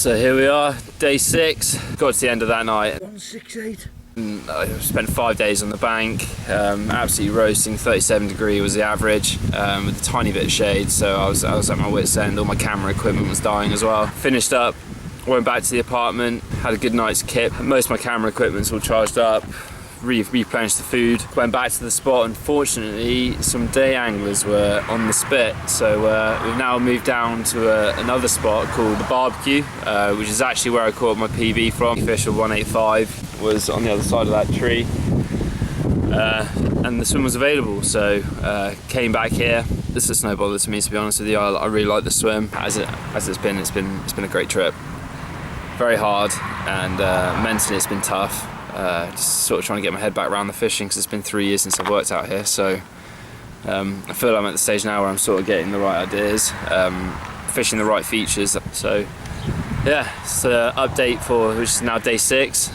So here we are, day 6. Got to the end of that night. 168. I spent 5 days on the bank, absolutely roasting. 37 degree was the average, with a tiny bit of shade, so I was at my wit's end. All my camera equipment was dying as well. Finished up, went back to the apartment, had a good night's kip. Most of my camera equipment's all charged up, replenished the food, went back to the spot. Unfortunately, some day anglers were on the spit, so we've now moved down to another spot called the Barbecue, which is actually where I caught my PB from. Fish of 185 was on the other side of that tree, and the swim was available, so came back here. This is no bother to me, to be honest with you. I really like the swim. As it's been a great trip. Very hard, and mentally it's been tough. Just sort of trying to get my head back around the fishing, because it's been 3 years since I've worked out here, so I feel like I'm at the stage now where I'm sort of getting the right ideas, fishing the right features. So yeah, it's an update for which is now day 6.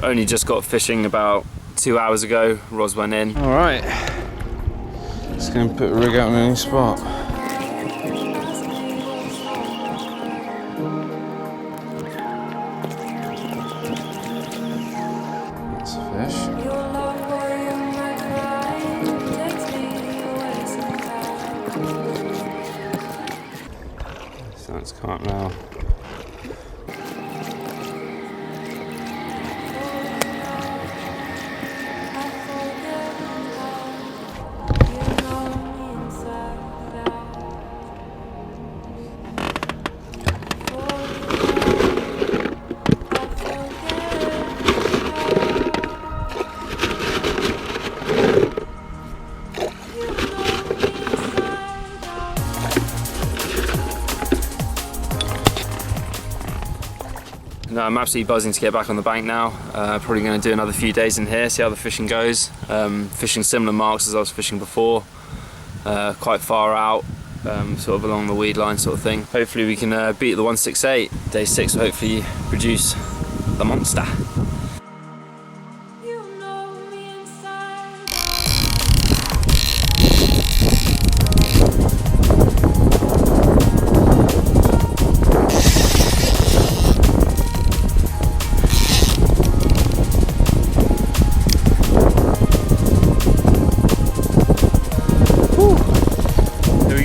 Only just got fishing about 2 hours ago. Roz went in. All right, just going to put a rig out on a new spot. That's caught now. No, I'm absolutely buzzing to get back on the bank now. Probably going to do another few days in here, see how the fishing goes. Fishing similar marks as I was fishing before, quite far out, sort of along the weed line sort of thing. Hopefully we can beat the 168. Day 6 will hopefully produce the monster.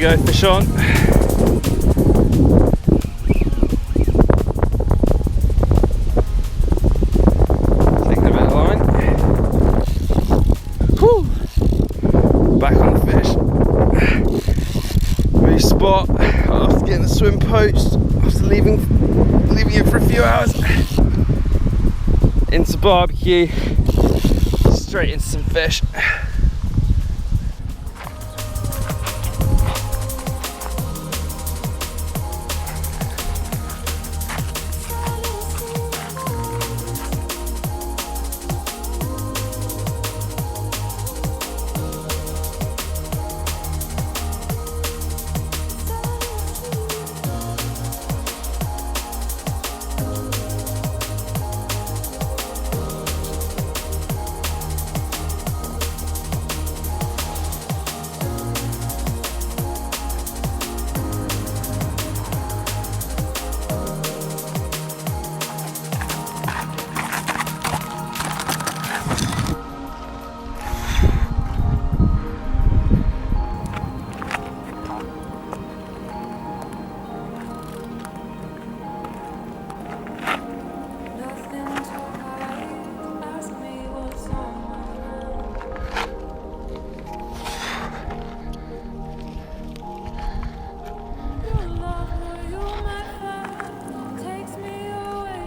Go fish on. Taking a bit of line. Whew. Back on the fish. New spot. After getting the swim poached, after leaving it for a few hours. Into barbecue. Straight into some fish.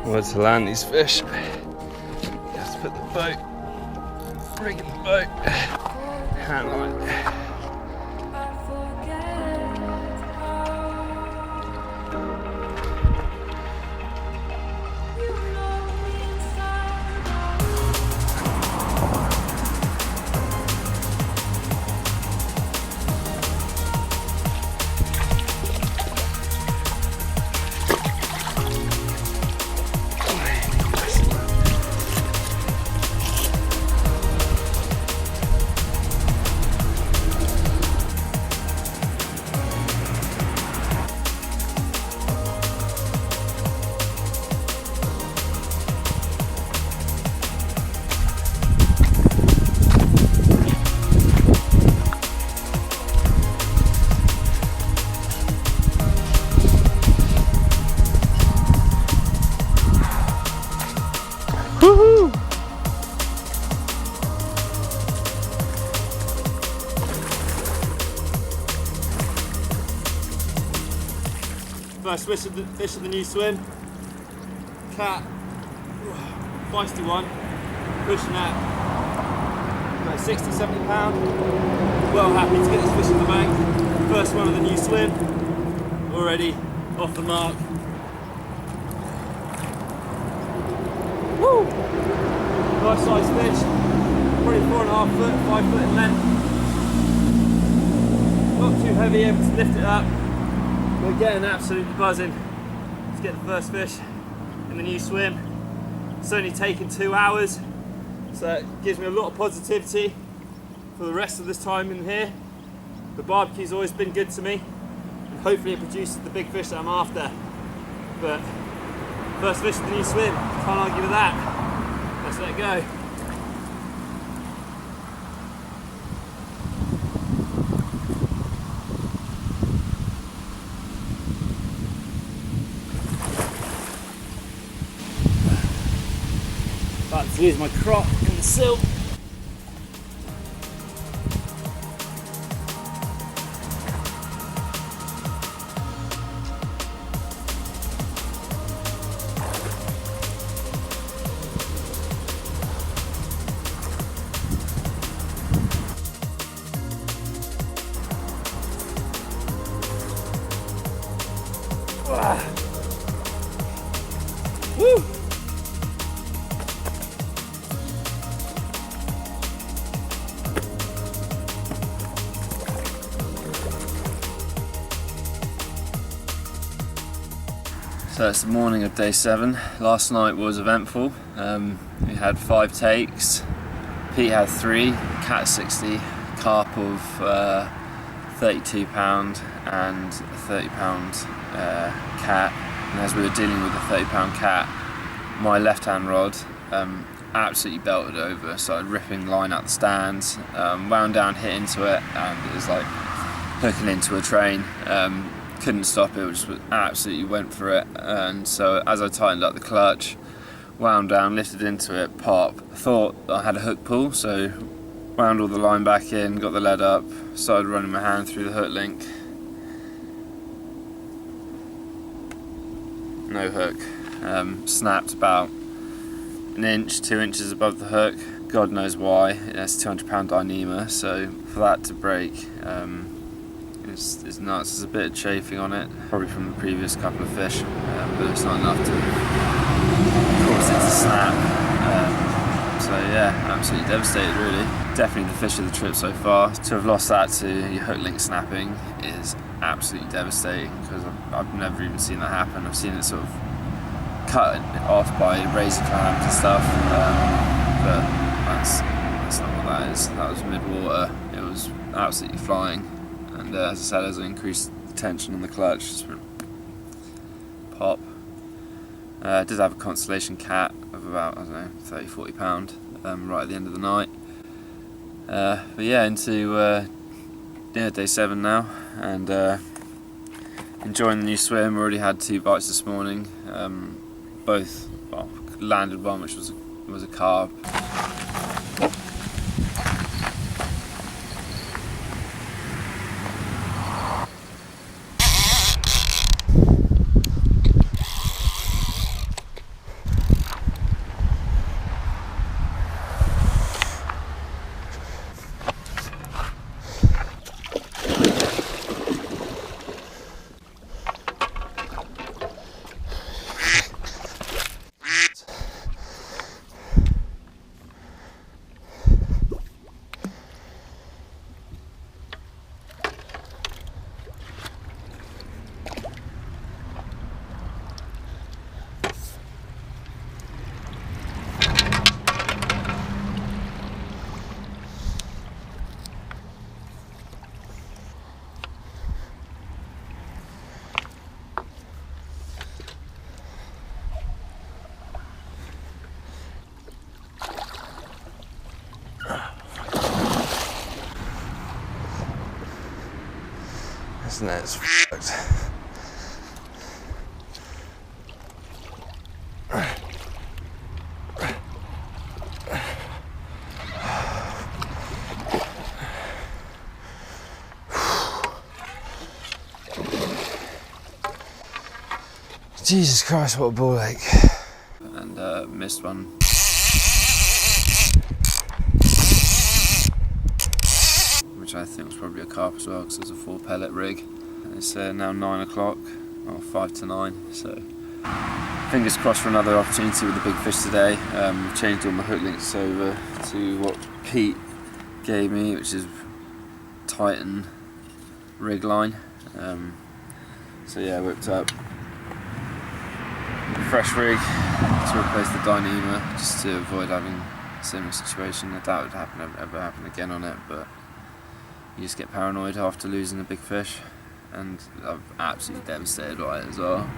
Where to land these fish? You have to put the boat, rig in the boat, hand line. First fish of the new swim. Cat, feisty one, pushing that about 60, 70 pound. Well happy to get this fish in the bank. First one of the new swim, already off the mark. Woo! Nice size fish, probably 4.5 foot, 5 foot in length. Not too heavy, able to lift it up. We're getting absolutely buzzing. Let's get the first fish in the new swim. It's only taken 2 hours, so it gives me a lot of positivity for the rest of this time in here. The barbecue's always been good to me, and hopefully it produces the big fish that I'm after. But first fish of the new swim, can't argue with that. Let's let it go. About to lose my crop in the silt. Woo! So it's the morning of day 7. Last night was eventful. We had 5 takes. Pete had 3, cat 60, carp of 32 pound and a 30 pound cat. And as we were dealing with the 30 pound cat, my left hand rod absolutely belted over, started ripping line out the stands, wound down, hit into it, and it was like hooking into a train. Couldn't stop it, just absolutely went for it. And so as I tightened up the clutch, wound down, lifted into it, pop, thought I had a hook pull, so wound all the line back in, got the lead up, started running my hand through the hook link. No hook. Snapped about an inch, 2 inches above the hook. God knows why. It's 200 pound Dyneema, so for that to break, it's nuts. There's a bit of chafing on it, probably from the previous couple of fish, but it's not enough to cause it to snap. So yeah, absolutely devastated really. Definitely the fish of the trip so far. To have lost that to your hook link snapping is absolutely devastating, because I've never even seen that happen. I've seen it sort of cut off by razor clams and stuff, but that's not what that is. That was mid-water. It was absolutely flying. And as I said, as I increased the tension on the clutch, just went pop. I did have a constellation cat of about, I don't know, 30-40 pound right at the end of the night. But yeah, into day 7 now, and enjoying the new swim. Already had 2 bites this morning. Both, well, landed one which was a carp. This net's fucked. Jesus Christ, what a ball ache. And missed one. Which I think was probably a carp as well, because it was a 4 pellet rig. It's now 9 o'clock, or 5 to 9, so fingers crossed for another opportunity with the big fish today. We've changed all my hook links over to what Pete gave me, which is Titan rig line. So yeah, whipped up a fresh rig to replace the Dyneema, just to avoid having a similar situation. I doubt it would ever happen again on it, but you just get paranoid after losing a big fish, and I'm absolutely devastated by it as well.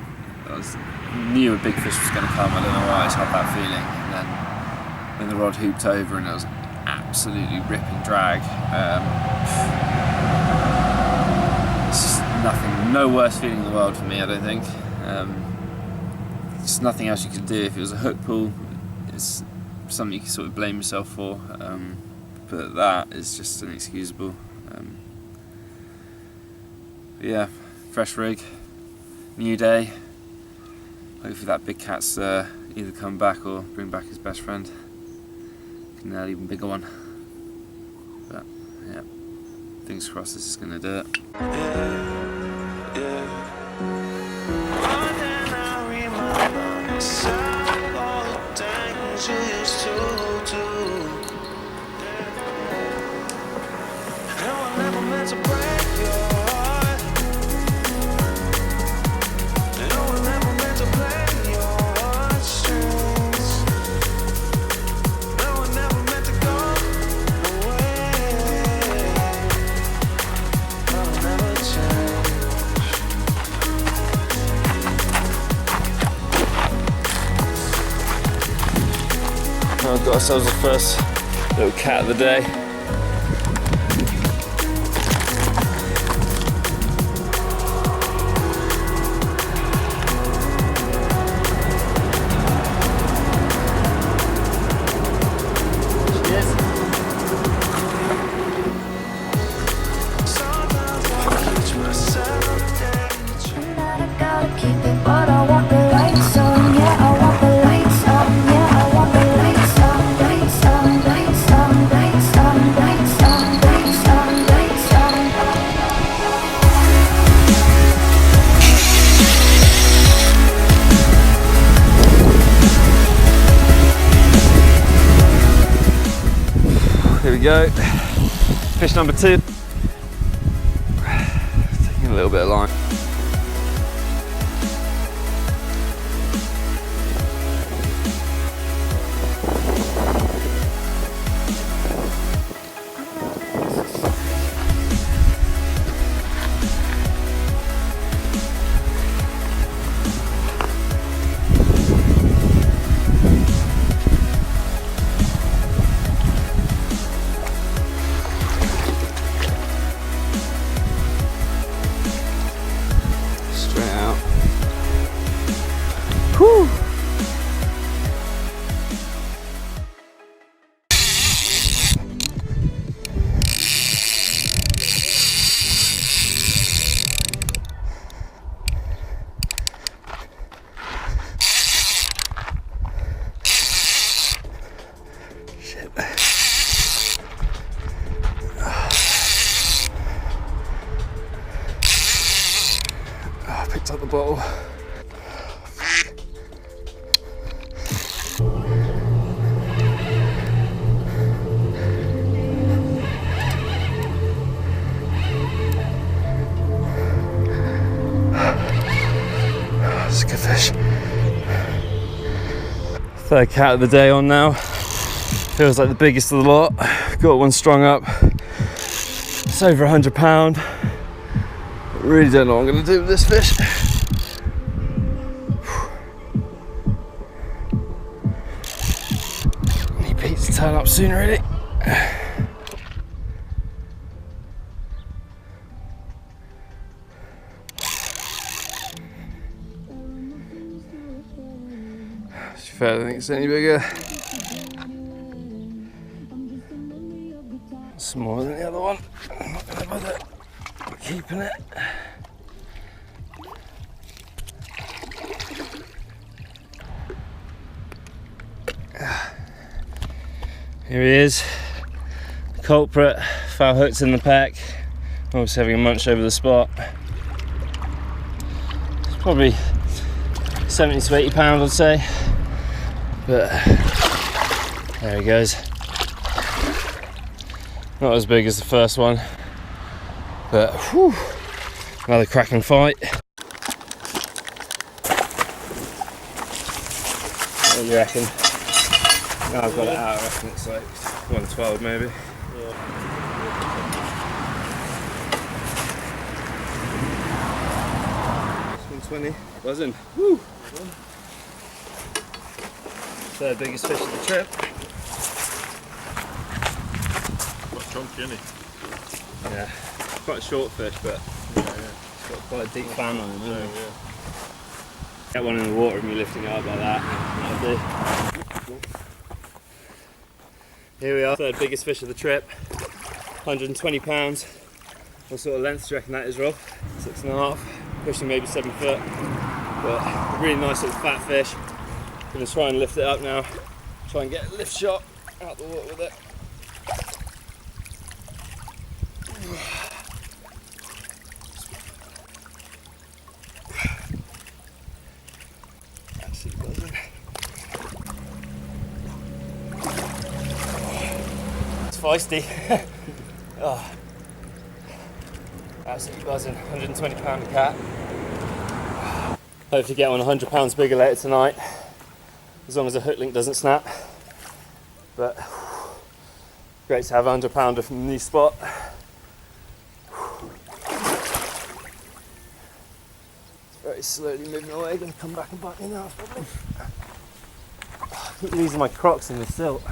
I knew a big fish was going to come, I don't know why, I just had that feeling, and then when the rod hooped over and it was absolutely ripping drag, it's just nothing, no worse feeling in the world for me, I don't think. There's nothing else you could do. If it was a hook pull, it's something you can sort of blame yourself for, but that is just inexcusable. Yeah, fresh rig, new day. Hopefully that big cat's either come back or bring back his best friend. Can nail an even bigger one. But yeah, fingers crossed this is going to do it. We've got ourselves the first little cat of the day. Here we go, fish number 2. Taking a little bit of line. Whew. Shit. Oh, I picked up the bottle. It's a good fish. Third cat of the day on now. Feels like the biggest of the lot. Got one strung up. It's over 100 pound. Really don't know what I'm going to do with this fish. Need Pete to turn up soon, really. I don't think it's any bigger. Smaller than the other one. I'm not going to bother keeping it. Here he is, culprit, foul hooked in the pack, obviously having a munch over the spot. It's probably 70 to 80 pounds, I'd say, but there he goes. Not as big as the first one, but whew, another cracking fight. What do you reckon? Now I've got it out, I reckon it's like 112 maybe. Yeah. 120, buzzing. Woo! Third biggest fish of the trip. Quite chunky, isn't he? Yeah, quite a short fish, but it's got quite a deep fan on him, hasn't it? Get one in the water and you're lifting it up like that. That'll do. Here we are, third biggest fish of the trip. 120 pounds. What sort of length do you reckon that is, Rob? 6.5, pushing maybe 7 foot. But a really nice little fat fish. Gonna try and lift it up now. Try and get a lift shot out the water with it. Absolutely buzzing. It's feisty. Oh. Absolutely buzzing. 120 pound cat. Hopefully get one 100 pounds bigger later tonight, as long as the hook link doesn't snap. But great to have a 100 pounder from the new spot. It's very slowly moving away, going to come back and bite me now probably. I keep losing my Crocs in the silt.